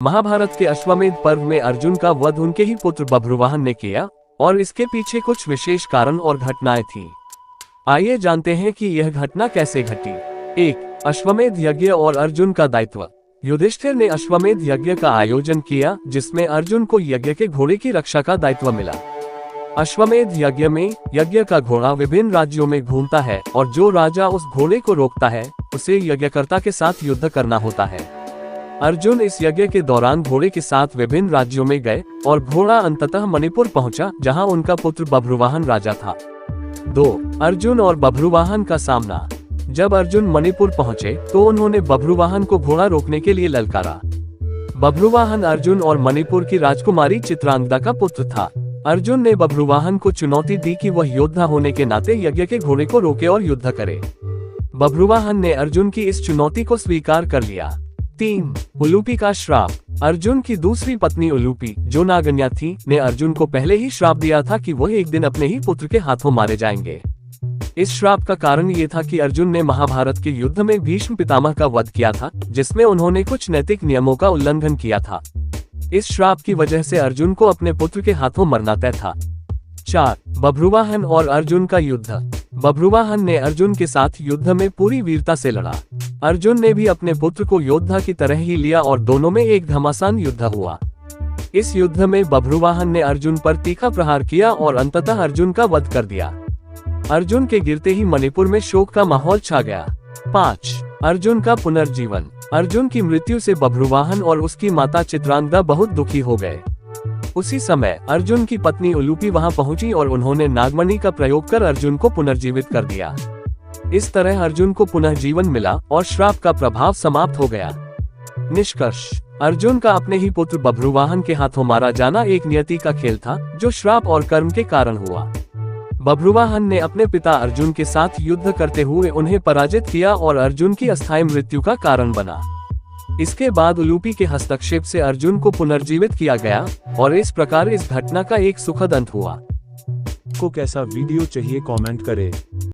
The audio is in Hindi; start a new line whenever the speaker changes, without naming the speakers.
महाभारत के अश्वमेध पर्व में अर्जुन का वध उनके ही पुत्र बभ्रुवाहन ने किया और इसके पीछे कुछ विशेष कारण और घटनाएं थीं। आइए जानते हैं कि यह घटना कैसे घटी। 1. अश्वमेध यज्ञ और अर्जुन का दायित्व। युधिष्ठिर ने अश्वमेध यज्ञ का आयोजन किया, जिसमें अर्जुन को यज्ञ के घोड़े की रक्षा का दायित्व मिला। अश्वमेध यज्ञ में यज्ञ का घोड़ा विभिन्न राज्यों में घूमता है और जो राजा उस घोड़े को रोकता है उसे यज्ञकर्ता के साथ युद्ध करना होता है। अर्जुन इस यज्ञ के दौरान घोड़े के साथ विभिन्न राज्यों में गए और घोड़ा अंततः मणिपुर पहुंचा, जहां उनका पुत्र बभ्रुवाहन राजा था। 2. अर्जुन और बभ्रुवाहन का सामना। जब अर्जुन मणिपुर पहुंचे तो उन्होंने बभ्रुवाहन को घोड़ा रोकने के लिए ललकारा। बभ्रुवाहन अर्जुन और मणिपुर की राजकुमारी चित्रांगदा का पुत्र था। अर्जुन ने बभ्रुवाहन को चुनौती दी कि वह योद्धा होने के नाते यज्ञ के घोड़े को रोके और युद्ध करे। बभ्रुवाहन ने अर्जुन की इस चुनौती को स्वीकार कर लिया। 3. उलूपी का श्राप। अर्जुन की दूसरी पत्नी उलूपी, जो नागन्या थी, ने अर्जुन को पहले ही श्राप दिया था कि वह एक दिन अपने ही पुत्र के हाथों मारे जाएंगे। इस श्राप का कारण ये था कि अर्जुन ने महाभारत के युद्ध में भीष्म पितामह का वध किया था, जिसमें उन्होंने कुछ नैतिक नियमों का उल्लंघन किया था। इस श्राप की वजह से अर्जुन को अपने पुत्र के हाथों मरना तय था। 4. बभ्रुवाहन और अर्जुन का युद्ध। बभ्रुवाहन ने अर्जुन के साथ युद्ध में पूरी वीरता से लड़ा। अर्जुन ने भी अपने पुत्र को योद्धा की तरह ही लिया और दोनों में एक घमासान युद्ध हुआ। इस युद्ध में बभ्रुवाहन ने अर्जुन पर तीखा प्रहार किया और अंततः अर्जुन का वध कर दिया। अर्जुन के गिरते ही मणिपुर में शोक का माहौल छा गया। 5. अर्जुन का पुनर्जीवन। अर्जुन की मृत्यु से बभ्रुवाहन और उसकी माता चित्रांगदा बहुत दुखी हो गए। उसी समय अर्जुन की पत्नी उलूपी वहां पहुंची और उन्होंने नागमणि का प्रयोग कर अर्जुन को पुनर्जीवित कर दिया। इस तरह अर्जुन को पुनः जीवन मिला और श्राप का प्रभाव समाप्त हो गया। निष्कर्ष। अर्जुन का अपने ही पुत्र बभ्रुवाहन के हाथों मारा जाना एक नियति का खेल था, जो श्राप और कर्म के कारण हुआ। बभ्रुवाहन ने अपने पिता अर्जुन के साथ युद्ध करते हुए उन्हें पराजित किया और अर्जुन की अस्थायी मृत्यु का कारण बना। इसके बाद उलूपी के हस्तक्षेप से अर्जुन को पुनर्जीवित किया गया और इस प्रकार इस घटना का एक सुखद अंत हुआ।
को कैसा वीडियो चाहिए कमेंट करें।